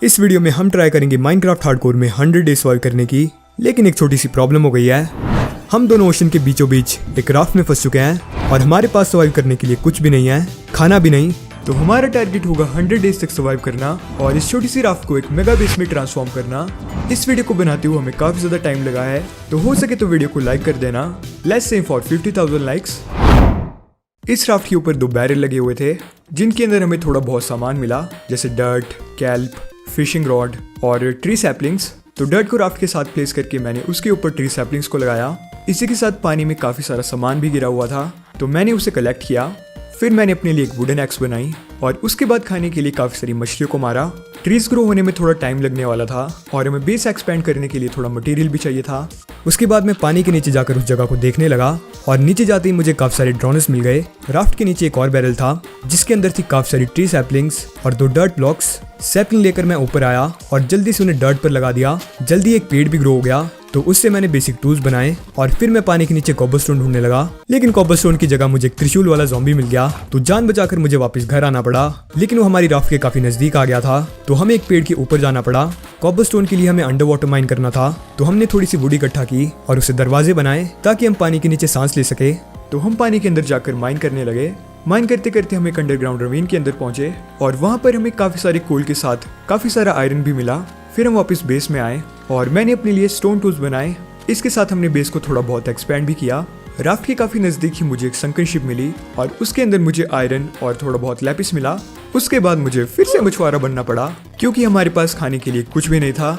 इस वीडियो में हम ट्राई करेंगे माइनक्राफ्ट हार्डकोर में 100 डेज सर्वाइव करने की, लेकिन एक छोटी सी प्रॉब्लम हो गई है। हम दोनों ओशन के बीचों बीच एक राफ्ट में फंस चुके हैं और हमारे पास सर्वाइव करने के लिए कुछ भी नहीं है, खाना भी नहीं। तो हमारा टारगेट होगा 100 डेज तक सर्वाइव करना और इस छोटी सी राफ्ट को एक मेगा बेस में ट्रांसफॉर्म करना। इस वीडियो को बनाते हुए हमें काफी ज्यादा टाइम लगा है, तो हो सके तो वीडियो को लाइक कर देना। Let's aim for 50,000 likes. इस राफ्ट के ऊपर 2 बैरल लगे हुए थे जिनके अंदर हमें थोड़ा बहुत सामान मिला, जैसे डर्ट, कैल्प, फिशिंग रॉड और ट्री सैपलिंग्स। तो डर्ट को राफ्ट के साथ प्लेस करके मैंने उसके ऊपर ट्री सैपलिंग्स को लगाया। इसी के साथ पानी में काफी सारा सामान भी गिरा हुआ था, तो मैंने उसे कलेक्ट किया। फिर मैंने अपने लिए एक वुडन एक्स बनाई और उसके बाद खाने के लिए काफी सारी मछलियों को मारा। ट्रीज ग्रो होने में थोड़ा टाइम लगने वाला था और हमें बेस एक्सपेंड करने के लिए थोड़ा मटेरियल भी चाहिए था। उसके बाद मैं पानी के नीचे जाकर उस जगह को देखने लगा और नीचे जाते ही मुझे काफी सारे ड्रोनस मिल गए। राफ्ट के नीचे एक और बैरल था जिसके अंदर थी काफी सारी ट्री सैपलिंग्स और 2 डर्ट ब्लॉक्स। सैपलिंग लेकर मैं ऊपर आया और जल्दी से उन्हें डर्ट पर लगा दिया। जल्दी एक पेड़ भी ग्रो हो गया, तो उससे मैंने बेसिक टूल्स बनाए और फिर मैं पानी के नीचे कोबलस्टोन ढूंढने लगा। लेकिन कोबलस्टोन की जगह मुझे एक त्रिशूल वाला ज़ॉम्बी मिल गया, तो जान बचाकर मुझे वापस घर आना पड़ा। लेकिन वो हमारी राफ्ट के काफी नजदीक आ गया था, तो हमें एक पेड़ के ऊपर जाना पड़ा। कोबलस्टोन के लिए हमें अंडर वाटर माइन करना था, तो हमने थोड़ी सी वुड इकट्ठा की और उसे दरवाजे बनाए ताकि हम पानी के नीचे सांस ले सके। तो हम पानी के अंदर जाकर माइन करने लगे। माइन करते करते हम एक अंडरग्राउंड रवीन के अंदर पहुंचे और वहां पर हमें काफी सारे कोल के साथ काफी सारा आयरन भी मिला। फिर हम वापस बेस में आए और मैंने अपने लिए स्टोन टूल्स बनाए। इसके साथ हमने बेस को थोड़ा बहुत एक्सपेंड भी किया। राफ्ट के काफी नजदीक ही मुझे एक संकन शिप मिली और उसके अंदर मुझे आयरन और थोड़ा बहुत लैपिस मिला। उसके बाद मुझे फिर से मछुआरा बनना पड़ा क्योंकि हमारे पास खाने के लिए कुछ भी नहीं था।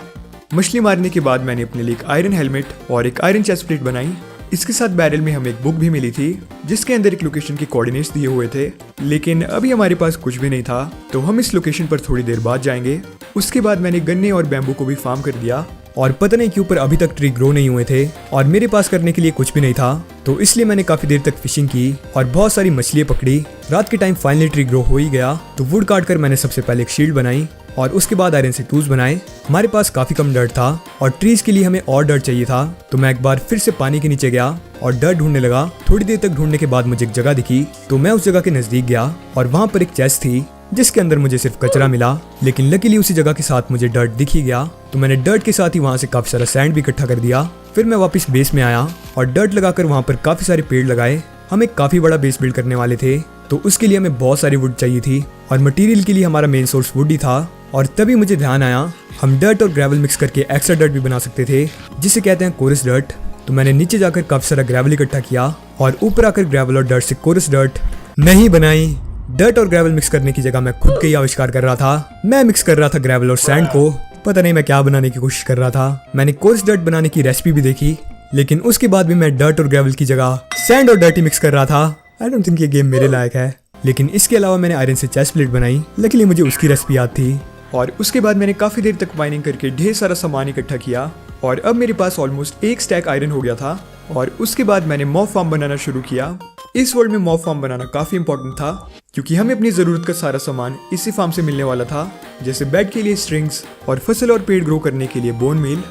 मछली मारने के बाद मैंने अपने लिए एक आयरन हेलमेट और एक आयरन चेस्ट प्लेट बनाई। इसके साथ बैरल में हमें एक बुक भी मिली थी जिसके अंदर एक लोकेशन के कोऑर्डिनेट्स दिए हुए थे, लेकिन अभी हमारे पास कुछ भी नहीं था, तो हम इस लोकेशन पर थोड़ी देर बाद जाएंगे। उसके बाद मैंने गन्ने और बैम्बू को भी फार्म कर दिया और पता नहीं क्यों पर अभी तक ट्री ग्रो नहीं हुए थे और मेरे पास करने के लिए कुछ भी नहीं था, तो इसलिए मैंने काफी देर तक फिशिंग की और बहुत सारी मछलियां पकड़ी। रात के टाइम फाइनली ट्री ग्रो हो ही गया, तो वुड काट कर मैंने सबसे पहले एक शील्ड बनाई और उसके बाद आयरन से टूल्स बनाए। हमारे पास काफी कम डर्ट था और ट्रीज के लिए हमें और डर्ट चाहिए था, तो मैं एक बार फिर से पानी के नीचे गया और डर्ट ढूंढने लगा। थोड़ी देर तक ढूंढने के बाद मुझे एक जगह दिखी, तो मैं उस जगह के नजदीक गया और वहां पर एक चेस्ट थी जिसके अंदर मुझे सिर्फ कचरा मिला, लेकिन लकीली उसी जगह के साथ मुझे डर्ट दिख ही गया। तो मैंने डर्ट के साथ ही वहां से काफी सारा सैंड भी इकट्ठा कर दिया। फिर मैं वापस बेस में आया और डर्ट लगाकर वहां पर काफी सारे पेड़ लगाए। हम एक काफी बड़ा बेस बिल्ड करने वाले थे, तो उसके लिए हमें बहुत सारी वुड चाहिए थी और मटेरियल के लिए हमारा मेन सोर्स वुड ही था। और तभी मुझे ध्यान आया हम डर्ट और ग्रेवल मिक्स करके एक्स्ट्रा डर्ट भी बना सकते थे जिसे कहते हैं कोरस डर्ट। तो मैंने नीचे जाकर काफी सारा ग्रेवल इकट्ठा किया और ऊपर आकर ग्रेवल और डर्ट से कोरस डर्ट नहीं बनाई। डर्ट और ग्रेवल मिक्स करने की जगह मैं खुद के ही आविष्कार कर रहा था। मैं मिक्स कर रहा था ग्रेवल और सैंड को, पता नहीं मैं क्या बनाने की कोशिश कर रहा था। मैंने कोरस डर्ट बनाने की रेसिपी भी देखी, लेकिन उसके बाद भी मैं डर्ट और ग्रेवल की जगह सैंड और डर्ट ही मिक्स कर रहा था। आई डोंट थिंक ये गेम मेरे लायक है। लेकिन इसके अलावा मैंने आयरन से चेस्ट प्लेट बनाई, लकीली मुझे उसकी रेसिपी याद थी। और उसके बाद मैंने काफी देर तक माइनिंग करके ढेर सारा सामान इकट्ठा किया और अब मेरे पास ऑलमोस्ट 1 स्टैक आयरन हो गया था। और उसके बाद मैंने मॉब फार्म बनाना शुरू किया। इस वर्ल्ड में मॉब फार्म बनाना काफी इंपॉर्टेंट था क्योंकि हमें अपनी जरूरत का सारा सामान इसी फार्म से मिलने वाला था, जैसे बेड के लिए स्ट्रिंग्स और फसल और पेड़ ग्रो करने के लिए बोन मील।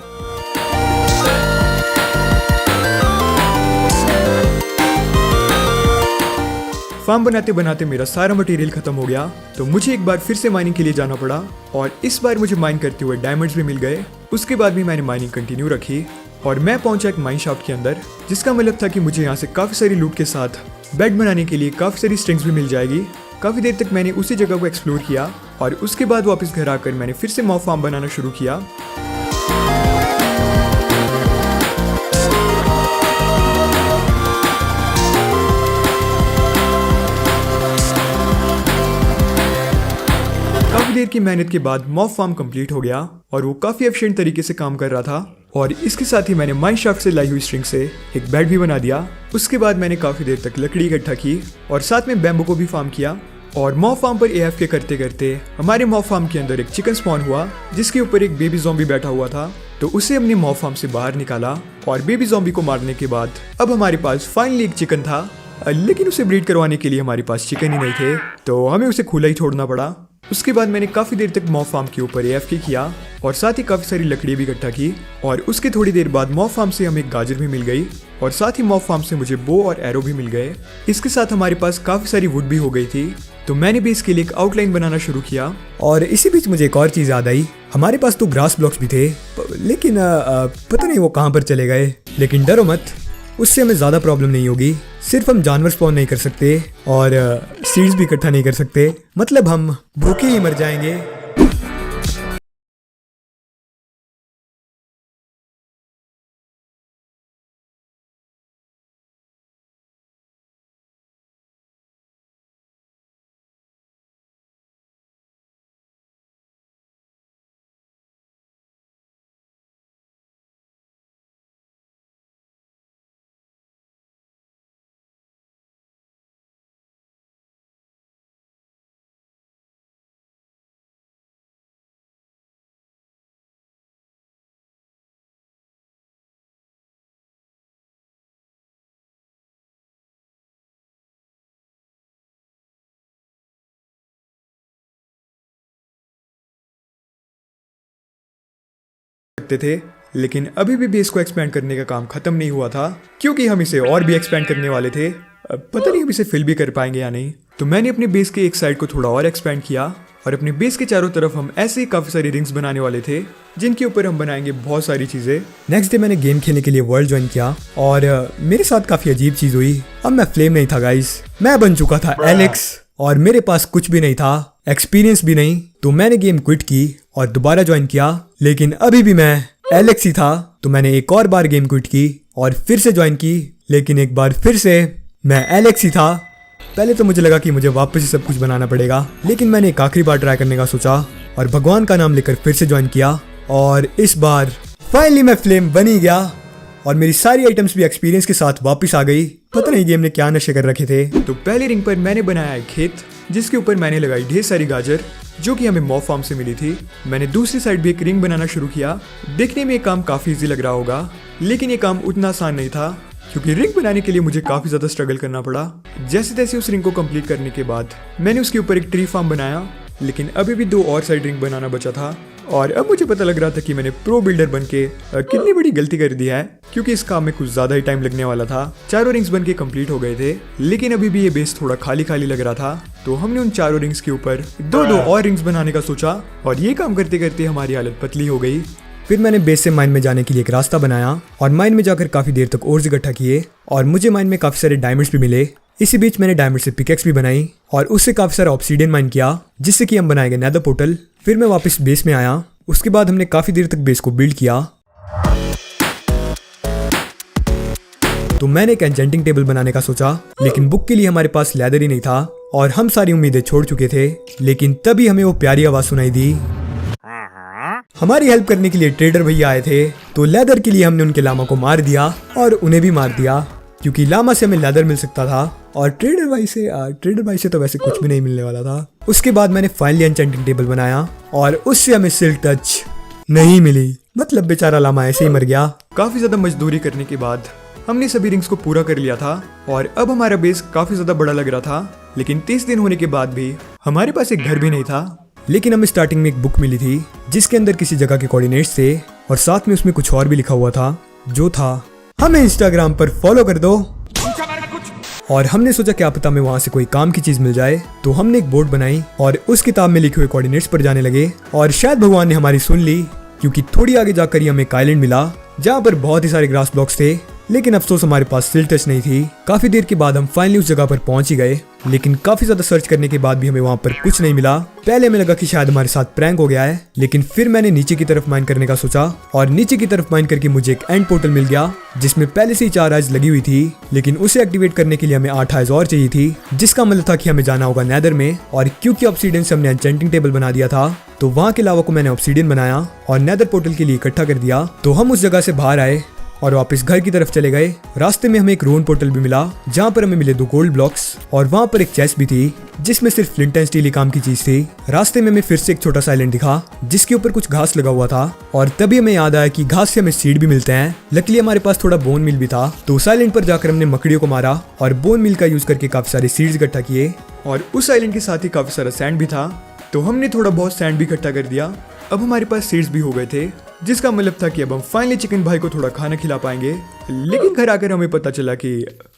फार्म बनाते बनाते मेरा सारा मटेरियल खत्म हो गया, तो मुझे एक बार फिर से माइनिंग के लिए जाना पड़ा और इस बार मुझे माइन करते हुए डायमंड्स भी मिल गए। उसके बाद भी मैंने माइनिंग कंटिन्यू रखी और मैं पहुंचा एक माइन शाफ्ट के अंदर, जिसका मतलब था कि मुझे यहाँ से काफी सारी लूट के साथ बेड बनाने के लिए काफी सारी स्ट्रिंग्स भी मिल जाएगी। काफी देर तक मैंने उसी जगह को एक्सप्लोर किया और उसके बाद वापस घर आकर मैंने फिर से मॉब फार्म बनाना शुरू किया। काफी देर की मेहनत के बाद मॉब फार्म कंप्लीट हो गया और वो काफी एफिशिएंट तरीके से काम कर रहा था। और इसके साथ ही मैंने माइन शाफ्ट से लाई हुई स्ट्रिंग से एक बेड भी बना दिया। उसके बाद मैंने काफी देर तक लकड़ी इकट्ठा की और साथ में बैम्बू को भी फार्म किया। और मॉब फार्म पर AFK करते करते हमारे मॉब फार्म के अंदर एक चिकन स्पॉन हुआ जिसके ऊपर एक बेबी ज़ॉम्बी बैठा हुआ था, तो उसे हमने मॉब फार्म से बाहर निकाला और बेबी ज़ॉम्बी को मारने के बाद अब हमारे पास फाइनली एक चिकन था। लेकिन उसे ब्रीड करवाने के लिए हमारे पास चिकन ही नहीं थे, तो हमें उसे खुला ही छोड़ना पड़ा। उसके बाद मैंने काफी देर तक मॉब फार्म के ऊपर AFK किया और साथ ही काफी सारी लकड़ी भी इकट्ठा की और उसके थोड़ी देर बाद मॉब फार्म से हमें एक गाजर भी मिल गई और साथ ही मॉब फार्म से मुझे बो और एरो भी मिल गए। इसके साथ हमारे पास काफी सारी वुड भी हो गई थी, तो मैंने भी इसके लिए एक आउटलाइन बनाना शुरू किया। और इसी बीच मुझे एक और चीज़ याद आई हमारे पास तो ग्रास ब्लॉक्स भी थे, लेकिन पता नहीं वो कहाँ पर चले गए। लेकिन डरो मत, उससे हमें ज़्यादा प्रॉब्लम नहीं होगी। सिर्फ हम जानवर स्पॉन नहीं कर सकते और सीड्स भी इकट्ठा नहीं कर सकते, मतलब हम भूखे ही मर जाएंगे। सकते थे, लेकिन अभी भी बेस को एक्सपेंड करने का काम खत्म नहीं हुआ था, क्योंकि हम इसे और भी एक्सपेंड करने वाले थे। पता नहीं अब इसे फिल भी कर पाएंगे या नहीं। तो मैंने अपने बेस के एक साइड को थोड़ा और एक्सपेंड किया और अपने बेस के चारों तरफ हम ऐसे ही काफी सारी रिंग्स बनाने वाले थे, जिनके ऊपर हम बनाएंगे बहुत सारी चीजें। नेक्स्ट डे मैंने गेम खेलने के लिए वर्ल्ड ज्वाइन किया और मेरे साथ काफी अजीब चीज हुई। अब मैं फ्लेम नहीं था गाइस, मैं बन चुका था एलेक्स और मेरे पास कुछ भी नहीं था, एक्सपीरियंस भी नहीं। तो मैंने गेम क्विट की और दोबारा ज्वाइन किया, लेकिन अभी भी मैं एलेक्स ही था। तो मैंने एक और बार गेम क्विट की और फिर से ज्वाइन की, लेकिन एक बार फिर से मैं एलेक्स ही था। पहले तो मुझे लगा कि मुझे वापस ही सब कुछ बनाना पड़ेगा, लेकिन मैंने एक आखिरी बार ट्राई करने का सोचा और भगवान का नाम लेकर फिर से ज्वाइन किया और इस बार फाइनली मैं फ्लेम बन ही गया और मेरी सारी आइटम्स भी एक्सपीरियंस के साथ वापस आ गई। पता नहीं गेम ने क्या नशे कर रखे थे। तो पहली रिंग पर मैंने बनाया एक खेत, जिसके ऊपर मैंने लगाई ढेर सारी गाजर, जो कि हमें मॉब फार्म से मिली थी। मैंने दूसरी साइड भी एक रिंग बनाना शुरू किया। देखने में ये काम काफी इजी लग रहा होगा, लेकिन ये काम उतना आसान नहीं था, क्योंकि रिंग बनाने के लिए मुझे काफी ज्यादा स्ट्रगल करना पड़ा। जैसे तैसे उस रिंग को कंप्लीट करने के बाद मैंने उसके ऊपर एक ट्री फार्म बनाया, लेकिन अभी भी 2 और साइड रिंग बनाना बचा था। और अब मुझे पता लग रहा था कि मैंने प्रो बिल्डर बनके कितनी बड़ी गलती कर दी है, क्योंकि इस काम में कुछ ज्यादा ही टाइम लगने वाला था। 4 रिंग्स बनके कंप्लीट हो गए थे, लेकिन अभी भी ये बेस थोड़ा खाली खाली लग रहा था। तो हमने उन 4 रिंग्स के ऊपर 2 और रिंग्स बनाने का सोचा और ये काम करते करते हमारी हालत पतली हो गई। फिर मैंने बेस से माइन में जाने के लिए एक रास्ता बनाया और माइन में जाकर काफी देर तक ओर्स इकट्ठा किए और मुझे माइन में काफी सारे डायमंड्स भी मिले। इसी बीच मैंने डायमंड से पिकेक्स भी बनाई और उससे काफी सारा ऑब्सीडियन माइन किया, जिससे कि हम बनाएंगे नेदर पोर्टल। फिर मैं वापस बेस में आया। उसके बाद हमने काफी देर तक बेस को बिल्ड किया। तो मैंने एक एन्चेंटिंग टेबल बनाने का सोचा, लेकिन बुक के लिए हमारे पास लेदर ही नहीं था और हम सारी उम्मीदें छोड़ चुके थे। लेकिन तभी हमें वो प्यारी आवाज सुनाई दी। हमारी हेल्प करने के लिए ट्रेडर भैया आए थे। तो लेदर के लिए हमने उनके लामा को मार दिया और उन्हें भी मार दिया, क्योंकि लामा से हमें लेदर मिल सकता था और ट्रेडर भाई से तो वैसे कुछ भी नहीं मिलने वाला था। उसके बाद मैंने फाइनली एन्चेंटिंग टेबल बनाया और उससे हमें सिल्क टच नहीं मिली, मतलब बेचारा लामा ऐसे ही मर गया। काफी ज्यादा मजदूरी करने के बाद हमने सभी रिंग्स को पूरा कर लिया था और अब हमारा बेस काफी ज्यादा बड़ा लग रहा था। लेकिन 30 दिन होने के बाद भी हमारे पास एक घर भी नहीं था। लेकिन हमें स्टार्टिंग में एक बुक मिली थी, जिसके अंदर किसी जगह के कोऑर्डिनेट्स थे और साथ में उसमें कुछ और भी लिखा हुआ था, जो था हमें इंस्टाग्राम पर फॉलो कर दो। और हमने सोचा क्या पता हमें वहां से कोई काम की चीज मिल जाए। तो हमने एक बोर्ड बनाई और उस किताब में लिखे हुए कोऑर्डिनेट्स पर जाने लगे और शायद भगवान ने हमारी सुन ली, क्योंकि थोड़ी आगे जाकर ही हमें एक आइलैंड मिला, जहाँ पर बहुत ही सारे ग्रास ब्लॉक्स थे। लेकिन अफसोस हमारे पास सिल्क टच नहीं थी। काफी देर के बाद हम फाइनली उस जगह पर पहुंच ही गए, लेकिन काफी ज्यादा सर्च करने के बाद भी हमें वहां पर कुछ नहीं मिला। पहले हमें लगा कि शायद हमारे साथ प्रैंक हो गया है, लेकिन फिर मैंने नीचे की तरफ माइन करने का सोचा और नीचे की तरफ माइन करके मुझे एक एंड पोर्टल मिल गया, जिसमें पहले से ही 4 आइज लगी हुई थी। लेकिन उसे एक्टिवेट करने के लिए हमें 8 आइज और चाहिए थी, जिसका मतलब था कि हमें जाना होगा नेदर में। और क्योंकि ऑब्सीडियन से हमने एन्चेंटिंग टेबल बना दिया था, तो वहाँ के लावा को मैंने ऑब्सीडियन बनाया और नेदर पोर्टल के लिए इकट्ठा कर दिया। तो हम उस जगह से बाहर आए और वापस घर की तरफ चले गए। रास्ते में हमें एक रून पोर्टल भी मिला, जहाँ पर हमें मिले 2 गोल्ड ब्लॉक्स और वहाँ पर एक चेस्ट भी थी, जिसमें सिर्फ फ्लिंट एंड स्टील ही काम की चीज थी। रास्ते में हमें फिर से एक छोटा सा आइलैंड दिखा, जिसके ऊपर कुछ घास लगा हुआ था और तभी हमें याद आया कि घास से हमें सीड भी मिलते हैं। लकीली हमारे पास थोड़ा बोन मिल भी था, तो उस आइलैंड पर जाकर हमने मकड़ियों को मारा और बोन मिल का यूज करके काफी सारे सीड्स इकट्ठा किए। और उस आइलैंड के साथ ही काफी सारा सैंड भी था, तो हमने थोड़ा बहुत सैंड भी इकट्ठा कर दिया। अब हमारे पास सीड्स भी हो गए थे, जिसका मतलब था कि अब हम फाइनली चिकन भाई को थोड़ा खाना खिला पाएंगे। लेकिन घर आकर हमें पता चला कि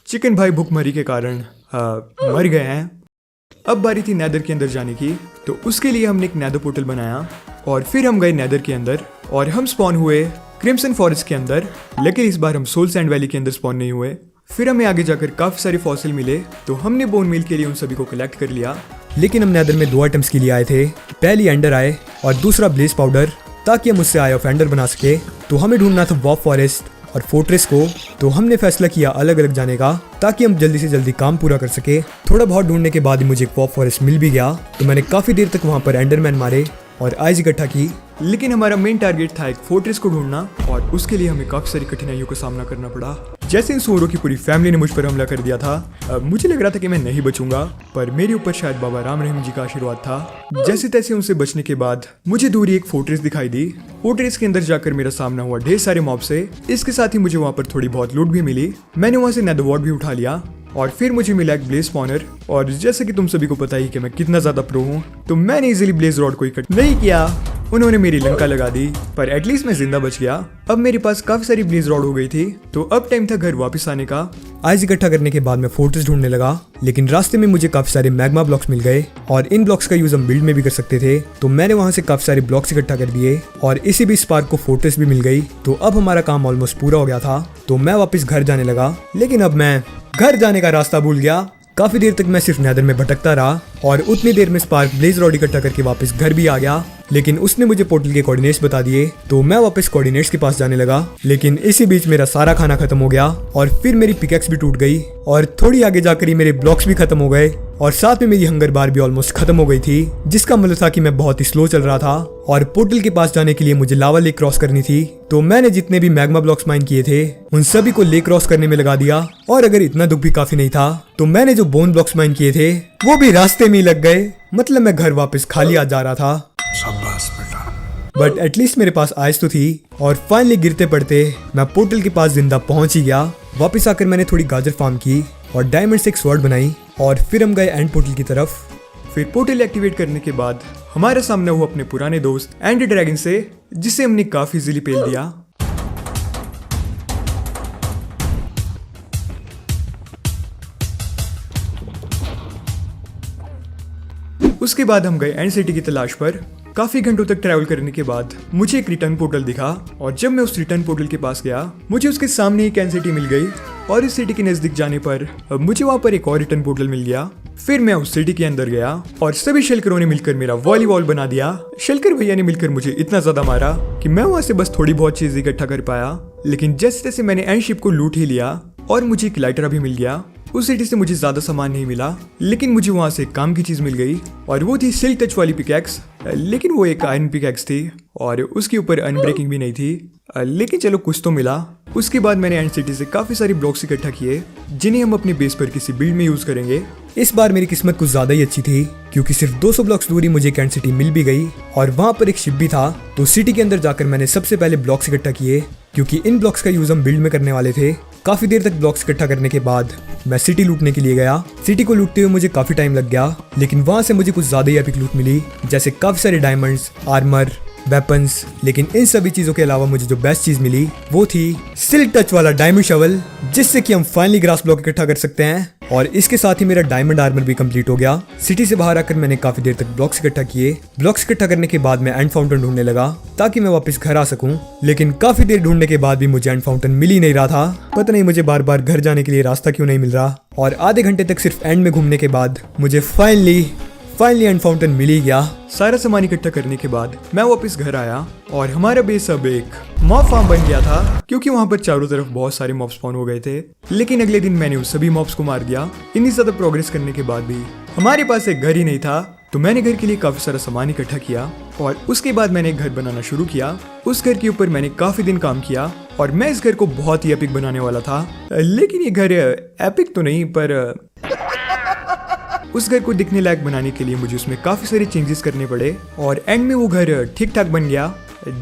चिकन भाई भूखमरी के कारण मर गए हैं। अब बारी थी नेदर के अंदर जाने की, तो उसके लिए हमने एक नेदर पोर्टल बनाया और फिर हम गए नेदर के अंदर और हम स्पॉन हुए क्रिम्सन फॉरेस्ट के अंदर, लेकिन इस बार हम सोल सैंड वैली के अंदर स्पॉन नहीं हुए। फिर हमें आगे जाकर काफी सारे फॉसिल मिले तो हमने बोन मील के लिए उन सभी को कलेक्ट कर लिया। लेकिन हम नेदर में 2 आइटम्स के लिए आए थे, पहली एंडर आए और दूसरा ब्लेज पाउडर, ताकि हम उससे आय ऑफ एंडर बना सके। तो हमें ढूंढना था वॉफ फॉरेस्ट और फोर्ट्रेस को, तो हमने फैसला किया अलग अलग जाने का ताकि हम जल्दी से जल्दी काम पूरा कर सके। थोड़ा बहुत ढूंढने के बाद ही मुझे एक वॉफ फॉरेस्ट मिल भी गया, तो मैंने काफी देर तक वहां पर एंडरमैन मारे और आइज इकट्ठा की। लेकिन हमारा मेन टारगेट था एक फोर्ट्रेस को ढूंढना और उसके लिए हमें काफी सारी कठिनाइयों का सामना करना पड़ा। जैसे इन सूअरों की पूरी फैमिली ने मुझ पर हमला कर दिया था, मुझे लग रहा था कि मैं नहीं बचूंगा, पर मेरे ऊपर शायद बाबा राम रहीम जी का आशीर्वाद था। जैसे तैसे उनसे बचने के बाद मुझे दूरी एक फोर्ट्रेस दिखाई दी। फोर्ट्रेस के अंदर जाकर मेरा सामना हुआ ढेर सारे मॉब से। इसके साथ ही मुझे वहाँ पर थोड़ी बहुत लूट भी मिली। मैंने वहाँ से नेदर वॉर्ड भी उठा लिया और फिर मुझे मिला एक ब्लेज स्पॉनर। और जैसे कि तुम सभी को पता ही कि मैं कितना ज्यादा प्रो हूँ, तो मैंने इजीली ब्लेज रॉड को इकट्ठा नहीं किया। उन्होंने मेरी लंका लगा दी, पर एटलीस्ट मैं जिंदा बच गया। अब मेरे पास काफी सारी ब्लेज रॉड हो गई थी, तो अब टाइम था घर वापस आने का। आइज इकट्ठा करने के बाद मैं फोर्ट्रेस ढूंढने लगा, लेकिन रास्ते में मुझे काफी सारे मैग्मा ब्लॉक्स मिल गए और इन ब्लॉक्स का यूज हम बिल्ड में भी कर सकते थे। तो मैंने वहां से काफी सारे ब्लॉक्स इकट्ठा कर दिए और इसी बीच स्पार्क को फोर्ट्रेस भी मिल गई। तो अब हमारा काम ऑलमोस्ट पूरा हो गया था, तो मैं वापस घर जाने लगा। लेकिन अब मैं घर जाने का रास्ता भूल गया। काफी देर तक मैं सिर्फ नेदर में भटकता रहा और उतनी देर में स्पार्क ब्लेज रॉड इकट्ठा करके वापस घर भी आ गया। लेकिन उसने मुझे पोर्टल के कोऑर्डिनेट्स बता दिए, तो मैं वापस कोऑर्डिनेट्स के पास जाने लगा। लेकिन इसी बीच मेरा सारा खाना खत्म हो गया और फिर मेरी पिकेक्स भी टूट गई और थोड़ी आगे जाकर ही मेरे ब्लॉक्स भी खत्म हो गए और साथ में मेरी हंगर बार भी ऑलमोस्ट खत्म हो गई थी, जिसका मतलब था कि मैं बहुत ही स्लो चल रहा था। और पोर्टल के पास जाने के लिए मुझे लावा लेक क्रॉस करनी थी, तो मैंने जितने भी मैग्मा ब्लॉक्स माइन किए थे उन सभी को लेक क्रॉस करने में लगा दिया। और अगर इतना दुख भी काफी नहीं था, तो मैंने जो बोन ब्लॉक्स माइन किए थे वो भी रास्ते में ही लग गए। मतलब मैं घर वापस खाली आ जा रहा था। शाबाश बेटा। बट एटलीस्ट मेरे पास आइस तो थी और फाइनली गिरते पड़ते मैं पोर्टल के पास जिंदा पहुंच ही गया। वापस आकर मैंने थोड़ी गाजर फार्म की और डायमंड से एक स्वॉर्ड बनाई और फिर हम गए एंड पोर्टल की तरफ। फिर पोर्टल एक्टिवेट करने के बाद हमारा सामना हुआ अपने पुराने दोस्त एंड ड्रैगन से, जिसे हमने काफी इजीली पेल दिया। उसके बाद हम गए एंड सिटी की तलाश पर। काफी घंटों तक ट्रैवल करने के बाद मुझे एक रिटर्न पोर्टल दिखा और जब मैं उस रिटर्न पोर्टल के पास गया, मुझे उसके सामने एक एंड सिटी मिल गई और इस सिटी के नजदीक जाने पर मुझे वहां पर एक और रिटर्न पोर्टल मिल गया। फिर मैं उस सिटी के अंदर गया और सभी शेल्करों ने मिलकर मेरा वॉलीबॉल बना दिया। शेल्कर भैया ने मिलकर मुझे इतना ज्यादा मारा कि मैं वहां से बस थोड़ी बहुत चीज इकट्ठा कर पाया। लेकिन जैसे तैसे मैंने एंड शिप को लूट ही लिया और मुझे एक लाइटर भी मिल गया। उस सिटी से मुझे ज्यादा सामान नहीं मिला, लेकिन मुझे वहां से एक काम की चीज मिल गई और वो थी सिल्क टच वाली पिकैक्स। लेकिन वो एक आयरन पिकैक्स थी और उसके ऊपर अनब्रेकिंग भी नहीं थी, लेकिन चलो कुछ तो मिला। उसके बाद मैंने एंड सिटी से काफी सारी ब्लॉक्स इकट्ठा किए, जिन्हें हम अपने बेस पर किसी बिल्ड में यूज करेंगे। इस बार मेरी किस्मत कुछ ज्यादा ही अच्छी थी, क्योंकि सिर्फ 200 ब्लॉक्स दूरी मुझे एक एंड सिटी मिल भी गई और वहां पर एक शिप भी था। तो सिटी के अंदर जाकर मैंने सबसे पहले ब्लॉक्स इकट्ठा किए, क्योंकि इन ब्लॉक्स का यूज हम बिल्ड में करने वाले थे। काफी देर तक ब्लॉक्स इकट्ठा करने के बाद मैं सिटी लूटने के लिए गया। सिटी को लूटते हुए मुझे काफी टाइम लग गया, लेकिन वहां से मुझे कुछ ज्यादा ही एपिक लूट मिली, जैसे काफी सारे डायमंड्स, आर्मर, वेपन्स। लेकिन इन सभी चीजों के अलावा मुझे जो बेस्ट चीज मिली वो थी सिल्क टच वाला डायमंड शवल, जिससे कि हम फाइनली ग्रास ब्लॉक इकट्ठा कर सकते हैं। और इसके साथ ही मेरा डायमंड आर्मर भी कंप्लीट हो गया। सिटी से बाहर आकर मैंने काफी देर तक ब्लॉक्स इकट्ठा किए। ब्लॉक्स इकट्ठा करने के बाद मैं एंड फाउंटेन ढूंढने लगा ताकि मैं वापस घर आ सकूं, लेकिन काफी देर ढूंढने के बाद भी मुझे एंड फाउंटेन मिल ही नहीं रहा था। पता नहीं मुझे बार बार घर जाने के लिए रास्ता क्यों नहीं मिल रहा। और आधे घंटे तक सिर्फ एंड में घूमने के बाद मुझे फाइनली एंड फाउंटेन मिल ही गया। सारा सामान इकट्ठा करने के बाद मैं वापस घर आया और हमारा बेस अब एक मॉब फार्म बन गया था, क्योंकि वहां पर चारों तरफ बहुत सारे मॉब स्पॉन हो गए थे। लेकिन अगले दिन मैंने उस सभी मॉब्स को मार दिया। इतनी ज्यादा प्रोग्रेस करने के बाद भी हमारे पास एक घर ही नहीं था, तो मैंने घर के लिए काफी सारा सामान इकट्ठा किया और उसके बाद मैंने एक घर बनाना शुरू किया। उस घर के ऊपर मैंने काफी दिन काम किया और मैं इस घर को बहुत ही एपिक बनाने वाला था। लेकिन ये घर एपिक तो नहीं, पर उस घर को दिखने लायक बनाने के लिए मुझे उसमें काफी सारे चेंजेस करने पड़े और एंड में वो घर ठीक ठाक बन गया।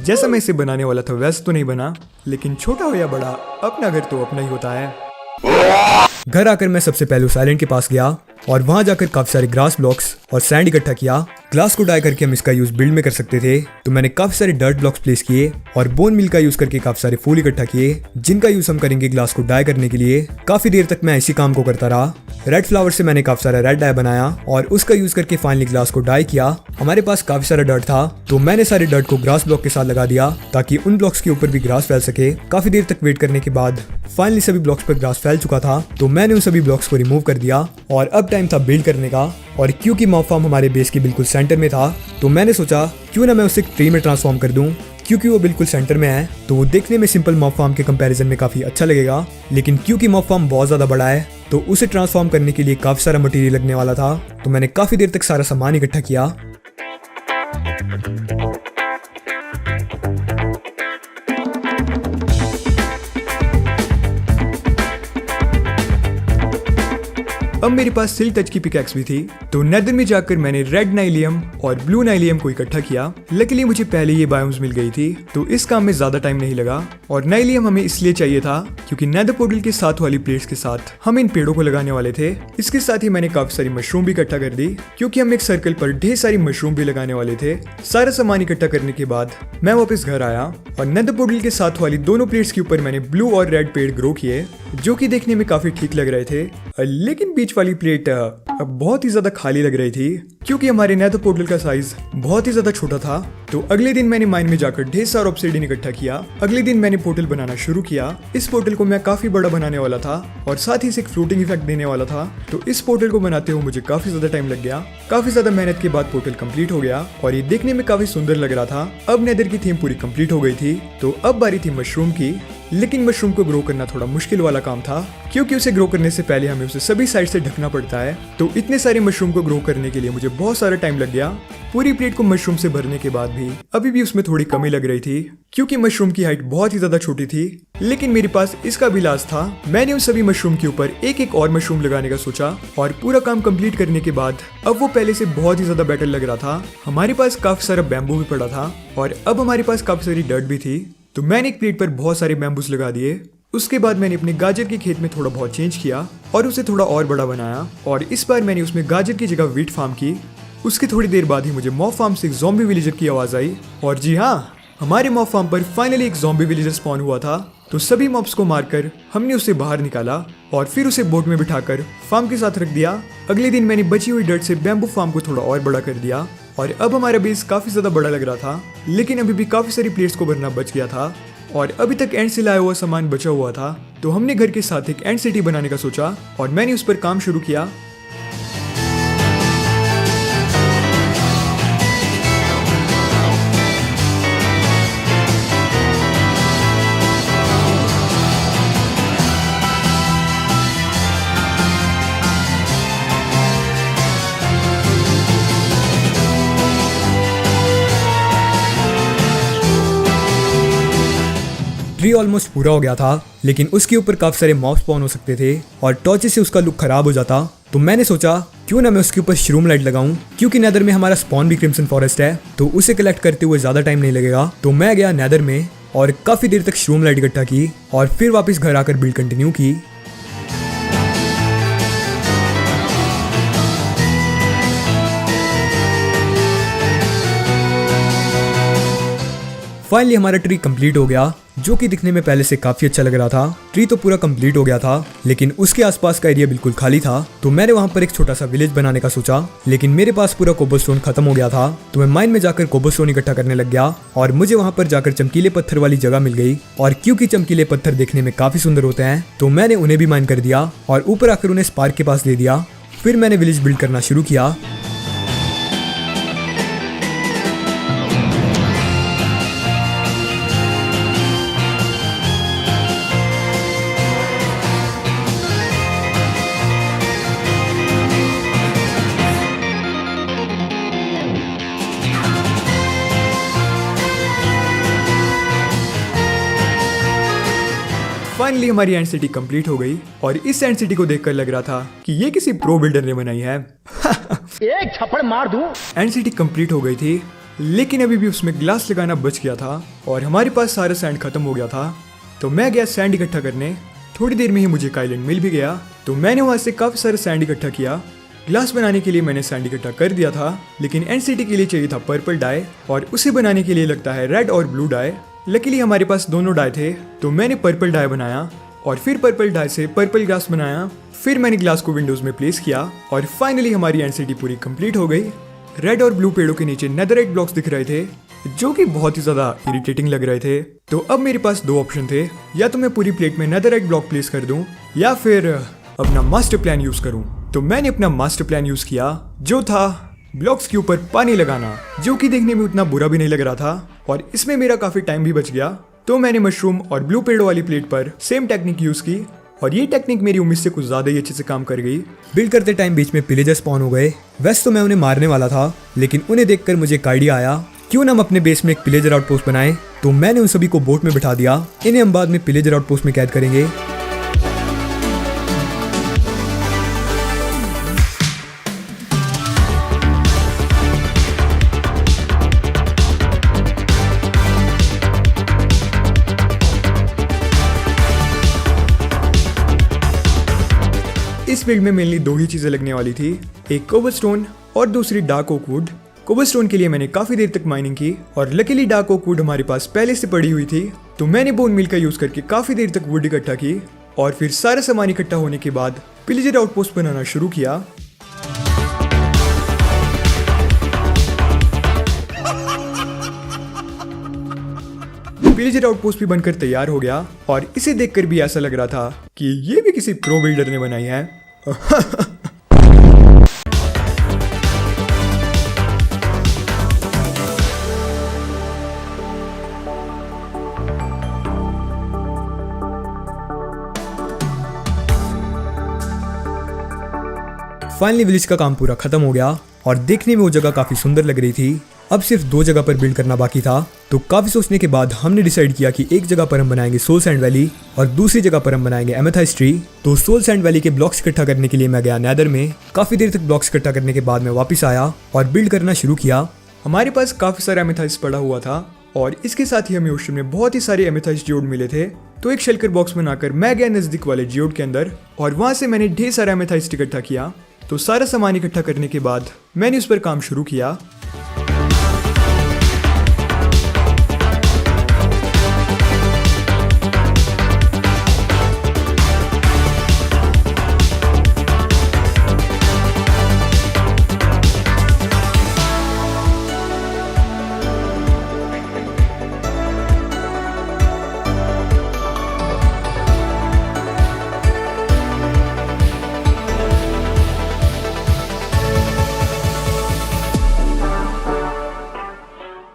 जैसा मैं इसे बनाने वाला था वैसा तो नहीं बना, लेकिन छोटा हो या बड़ा, अपना घर तो अपना ही होता है। घर आकर मैं सबसे पहले उस आइलैंड के पास गया और वहां जाकर काफी सारे ग्रास ब्लॉक्स और सैंड इकट्ठा किया। ग्लास को डाई करके हम इसका यूज बिल्ड में कर सकते थे, तो मैंने काफी सारे डर्ट ब्लॉक्स प्लेस किए और बोन मिल का यूज करके काफी सारे फूल इकट्ठा किए, जिनका यूज हम करेंगे ग्लास को डाई करने के लिए। काफी देर तक मैं इसी काम को करता रहा रेड फ्लावर से मैंने काफी सारा रेड डाई बनाया और उसका यूज करके फाइनली ग्लास को डाई किया। हमारे पास काफी सारा डर्ट था तो मैंने सारे डर्ट को ग्रास ब्लॉक के साथ लगा दिया ताकि उन ब्लॉक्स के ऊपर भी ग्रास फैल सके। काफी देर तक वेट करने के बाद फाइनली सभी ब्लॉक्स पर ग्रास फैल चुका था तो मैंने उन सभी ब्लॉक्स को रिमूव कर दिया और अब टाइम था बिल्ड करने का। और क्योंकि मॉब फार्म हमारे बेस के बिल्कुल सेंटर में था तो मैंने सोचा क्यों ना मैं उसे एक ट्री में ट्रांसफॉर्म कर दूं। क्योंकि वो बिल्कुल सेंटर में है तो वो देखने में सिंपल मॉब फार्म के कंपैरिजन में काफी अच्छा लगेगा, लेकिन क्योंकि मॉब फार्म बहुत ज्यादा बड़ा है तो उसे ट्रांसफॉर्म करने के लिए काफी सारा मटेरियल लगने वाला था। तो मैंने काफी देर तक सारा सामान इकट्ठा किया। अब मेरे पास सिल्क टच की पिकैक्स भी थी तो नेदर में जाकर मैंने रेड नाइलियम और ब्लू नाइलियम को इकट्ठा किया। लकीली मुझे पहले ये बायोम्स मिल गई थी तो इस काम में ज्यादा टाइम नहीं लगा। और नाइलियम हमें इसलिए चाहिए था क्योंकि नेदर पोर्टल के साथ वाली प्लेट्स के साथ हम इन पेड़ों को लगाने वाले थे। इसके साथ ही मैंने काफी सारी मशरूम भी इकट्ठा कर दी क्योंकि हम एक सर्कल पर ढेर सारी मशरूम भी लगाने वाले थे। सारा सामान इकट्ठा करने के बाद मैं वापस घर आया और नेदर पोर्टल के साथ वाली दोनों प्लेट्स के ऊपर मैंने ब्लू और रेड पेड़ ग्रो किए जो कि देखने में काफी ठीक लग रहे थे। लेकिन बीच वाली प्लेट बहुत ही ज्यादा खाली लग रही थी क्योंकि हमारे नेदर पोर्टल का साइज बहुत ही ज्यादा छोटा था। तो अगले दिन मैंने माइन में जाकर ढेर सारा ऑब्सिडियन इकट्ठा किया। अगले दिन मैंने पोर्टल बनाना शुरू किया। इस पोर्टल को मैं काफी बड़ा बनाने वाला था और साथ ही इसे एक फ्लोटिंग इफेक्ट देने वाला था। तो इस पोर्टल को बनाते हुए मुझे काफी ज्यादा टाइम लग गया। काफी ज्यादा मेहनत के बाद पोर्टल कंप्लीट हो गया और ये देखने में काफी सुंदर लग रहा था। अब नेदर की थीम पूरी कंप्लीट हो गई थी तो अब बारी थी मशरूम की। लेकिन मशरूम को ग्रो करना थोड़ा मुश्किल वाला काम था क्योंकि उसे ग्रो करने से पहले हमें उसे सभी साइड से ढकना पड़ता है। तो इतने सारे मशरूम को ग्रो करने के लिए मुझे बहुत सारा टाइम लग गया। पूरी प्लेट को मशरूम से भरने के बाद भी अभी भी उसमें थोड़ी कमी लग रही थी क्योंकि मशरूम की हाइट बहुत ही ज्यादा छोटी थी। लेकिन मेरे पास इसका भी इलाज था। मैंने उन सभी मशरूम के ऊपर एक एक और मशरूम लगाने का सोचा और पूरा काम कंप्लीट करने के बाद अब वो पहले से बहुत ही ज्यादा बेटर लग रहा था। हमारे पास काफी सारा बैम्बू भी पड़ा था और अब हमारे पास काफी सारी डर्ट भी थी। तो मैंने एक प्लेट पर बहुत सारे बैम्बूस लगा दिए। उसके बाद मैंने अपने गाजर के खेत में थोड़ा बहुत चेंज किया और उसे थोड़ा और बड़ा बनाया और इस बार मैंने उसमें गाजर की जगह व्हीट फार्म की। उसके थोड़ी देर बाद ही मुझे मॉब फार्म से एक ज़ॉम्बी विलेजर की आवाज़ आई और जी हाँ, हमारे मॉब फार्म पर फाइनली एक ज़ॉम्बी विलेजर स्पॉन हुआ था। तो सभी मॉब्स को मारकर हमने उसे बाहर निकाला और फिर उसे बोट में बिठाकर फार्म के साथ रख दिया। अगले दिन मैंने बची हुई डर्ट से बैम्बू फार्म को थोड़ा और बड़ा कर दिया और अब हमारा बेस काफ़ी ज़्यादा बड़ा लग रहा था। लेकिन अभी भी काफ़ी सारी प्लेट्स को भरना बच गया था और अभी तक एंड से लाया हुआ सामान बचा हुआ था। तो हमने घर के साथ एक एंड सिटी बनाने का सोचा और मैंने उस पर काम शुरू किया। ट्री ऑलमोस्ट पूरा हो गया था लेकिन उसके ऊपर काफी सारे मॉब स्पॉन हो सकते थे और टॉर्चेस से उसका लुक खराब हो जाता। तो मैंने सोचा क्यों ना मैं उसके ऊपर श्रूम लाइट लगाऊं क्योंकि नेदर में हमारा स्पॉन भी क्रिम्सन फॉरेस्ट है तो उसे कलेक्ट करते हुए ज्यादा टाइम नहीं लगेगा। तो मैं गया नेदर में और काफी देर तक श्रूम लाइट इकट्ठा की और फिर वापस घर आकर बिल्ड कंटिन्यू की। फाइनली हमारा ट्री कंप्लीट हो गया जो कि दिखने में पहले से काफी अच्छा लग रहा था। ट्री तो पूरा कंप्लीट हो गया था लेकिन उसके आसपास का एरिया बिल्कुल खाली था। तो मैंने वहां पर एक छोटा सा विलेज बनाने का सोचा लेकिन मेरे पास पूरा कोबलस्टोन खत्म हो गया था। तो मैं माइन में जाकर कोबलस्टोन इकट्ठा करने लग गया और मुझे वहां पर जाकर चमकीले पत्थर वाली जगह मिल गई। और क्योंकि चमकीले पत्थर देखने में काफी सुंदर होते हैं तो मैंने उन्हें भी माइन कर दिया और ऊपर आकर उन्हें स्पार्क के पास दे दिया। फिर मैंने विलेज बिल्ड करना शुरू किया। फाइनली हमारी एंड सिटी कंप्लीट हो गई और इस एंड सिटी को देखकर लग रहा था कि ये किसी प्रो बिल्डर ने बनाई है। एक थप्पड़ मार दूं। एंड सिटी कंप्लीट हो गई थी लेकिन अभी भी उसमें ग्लास लगाना बच गया था और हमारे पास सारा सैंड खत्म हो गया था। तो मैं गया सैंड इकट्ठा करने। थोड़ी देर में ही मुझे एक आइलैंड मिल भी गया। तो मैंने वहां से काफी सारे सैंड इकट्ठा किया। ग्लास बनाने के लिए मैंने सैंड इकट्ठा कर दिया था लेकिन एंड सिटी के लिए चाहिए था पर्पल डाई और उसे बनाने के लिए लगता है रेड और ब्लू डाई। लकीली हमारे पास दोनों डाई थे तो मैंने पर्पल डाई बनाया और फिर पर्पल डाई से पर्पल ग्लास बनाया। फिर मैंने ग्लास को विंडोज में प्लेस किया और फाइनली हमारी एनसीटी पूरी कंप्लीट हो गई। रेड और ब्लू पेड़ों के नीचे नेदरराइट ब्लॉक्स दिख रहे थे जो कि बहुत ही ज्यादा इरिटेटिंग लग रहे थे। तो अब मेरे पास दो ऑप्शन थे, या तो मैं पूरी प्लेट में नेदरराइट ब्लॉक प्लेस कर दूं या फिर अपना मास्टर प्लान यूज करूं। तो मैंने अपना मास्टर प्लान यूज किया जो था ब्लॉक्स के ऊपर पानी लगाना, जो कि देखने में उतना बुरा भी नहीं लग रहा था और इसमें मेरा काफी टाइम भी बच गया। तो मैंने मशरूम और ब्लू पेड़ों वाली प्लेट पर सेम टेक्निक यूज की और ये टेक्निक मेरी उम्मीद से कुछ ज्यादा ही अच्छे से काम कर गई। बिल्ड करते टाइम बीच में पिलेजर स्पॉन हो गए। वैसे तो मैं उन्हें मारने वाला था, लेकिन उन्हें देखकर मुझे एक आइडिया आया, क्यों ना हम अपने बेस में एक पिलेजर आउटपोस्ट बनाएं। तो मैंने उन सभी को बोट में बिठा दिया। इन्हें हम बाद में पिलेजर आउटपोस्ट में कैद करेंगे। इस बिल्ड में मेनली दो ही चीजें लगने वाली थी, एक कोबलस्टोन और दूसरी डार्क ओक वुड। कोबलस्टोन के लिए मैंने काफी देर तक माइनिंग की और लकीली डार्क ओक वुड हमारे पास पहले से पड़ी हुई थी। तो मैंने बोन मिल का यूज करके काफी देर तक वुड इकट्ठा की और फिर सारा सामान इकट्ठा होने के बाद पिलेजर आउटपोस्ट बनाना शुरू किया। पिलेजर आउटपोस्ट भी बनकर तैयार हो गया और इसे देखकर भी ऐसा लग रहा था कि ये भी किसी प्रो बिल्डर ने बनाई है। फाइनली विलेज का काम पूरा खत्म हो गया और देखने में वो जगह काफी सुंदर लग रही थी। अब सिर्फ दो जगह पर बिल्ड करना बाकी था। तो काफी सोचने के बाद हमने डिसाइड किया कि एक जगह पर हम बनाएंगे सोल सैंड वैली और दूसरी जगह पर हम बनाएंगे एमेथाइस्ट ट्री। तो सोल सैंड वैली के ब्लॉक्स इकट्ठा करने के लिए मैं गया नेदर में। काफी देर तक ब्लॉक्स इकट्ठा करने के बाद मैं वापस आया और बिल्ड करना शुरू किया। हमारे पास काफी सारा एमेथाइस्ट पड़ा हुआ था और इसके साथ ही हमें ओशन में बहुत ही सारे एमेथाइस्ट जियोड मिले थे। तो एक शेल्कर बॉक्स बनाकर मैं गया नजदीक वाले जियोड के अंदर और वहां से मैंने ढेर सारा एमेथाइस्ट इकट्ठा किया। तो सारा सामान इकट्ठा करने के बाद मैंने उस पर काम शुरू किया।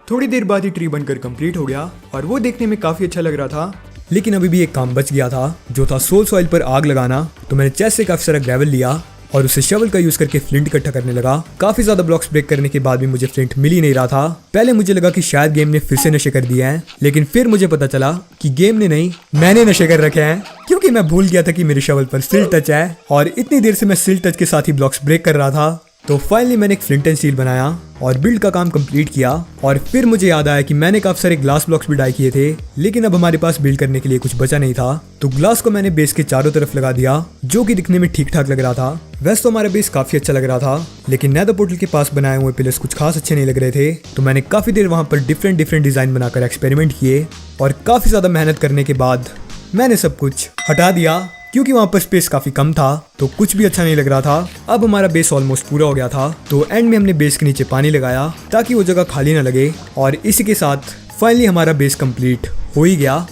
थोड़ी देर बाद ही ट्री बनकर कंप्लीट हो गया और वो देखने में काफी अच्छा लग रहा था। लेकिन अभी भी एक काम बच गया था जो था सोल सॉइल पर आग लगाना। तो मैंने चेस्ट से काफी सारा ग्रेवल लिया और उसे शवल का यूज करके फ्लिंट इकट्ठा करने लगा। काफी ज्यादा ब्लॉक्स ब्रेक करने के बाद भी मुझे फ्लिंट मिल ही नहीं रहा था। पहले मुझे लगा कि शायद गेम ने फिर से नशे कर दिए हैं, लेकिन फिर मुझे पता चला कि गेम ने नहीं, मैंने नशे कर रखे हैं, क्योंकि मैं भूल गया था कि मेरे शवल पर सिल टच है और इतनी देर से मैं सिल टच के साथ ही ब्लॉक्स ब्रेक कर रहा था। तो फाइनली मैंने एक फ्लिंट एंड स्टील बनाया और बिल्ड का काम कंप्लीट किया और फिर मुझे याद आया कि मैंने काफी सारे ग्लास ब्लॉक्स भी डाई किए थे, लेकिन अब हमारे पास बिल्ड करने के लिए कुछ बचा नहीं था। तो ग्लास को मैंने बेस के चारों तरफ लगा दिया, जो कि दिखने में ठीक ठाक लग रहा था। वैसे तो हमारा बेस काफी अच्छा लग रहा था, लेकिन नेदर पोर्टल के पास बनाए हुए पिलर्स कुछ खास अच्छे नहीं लग रहे थे। तो मैंने काफी देर वहां पर डिफरेंट डिजाइन बनाकर एक्सपेरिमेंट किए और काफी ज्यादा मेहनत करने के बाद मैंने सब कुछ हटा दिया, क्योंकि वहां पर स्पेस काफी कम था। तो कुछ भी अच्छा नहीं लग रहा था। अब हमारा बेस ऑलमोस्ट पूरा हो गया था। तो एंड में हमने बेस के नीचे पानी लगाया ताकि वो जगह खाली ना लगे और इसी के साथ फाइनली हमारा बेस कंप्लीट हो ही गया।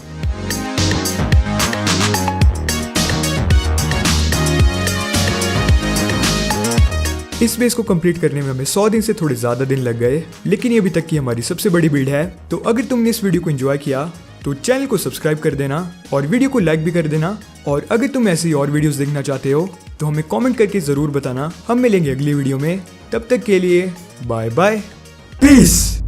इस बेस को कंप्लीट करने में हमें 100 दिन से थोड़े ज्यादा दिन लग गए, लेकिन ये अभी तक की हमारी सबसे बड़ी बिल्ड है। तो अगर तुमने इस वीडियो को एंजॉय किया तो चैनल को सब्सक्राइब कर देना और वीडियो को लाइक भी कर देना। और अगर तुम ऐसी और वीडियोस देखना चाहते हो तो हमें कमेंट करके जरूर बताना। हम मिलेंगे अगली वीडियो में, तब तक के लिए बाय बाय, पीस।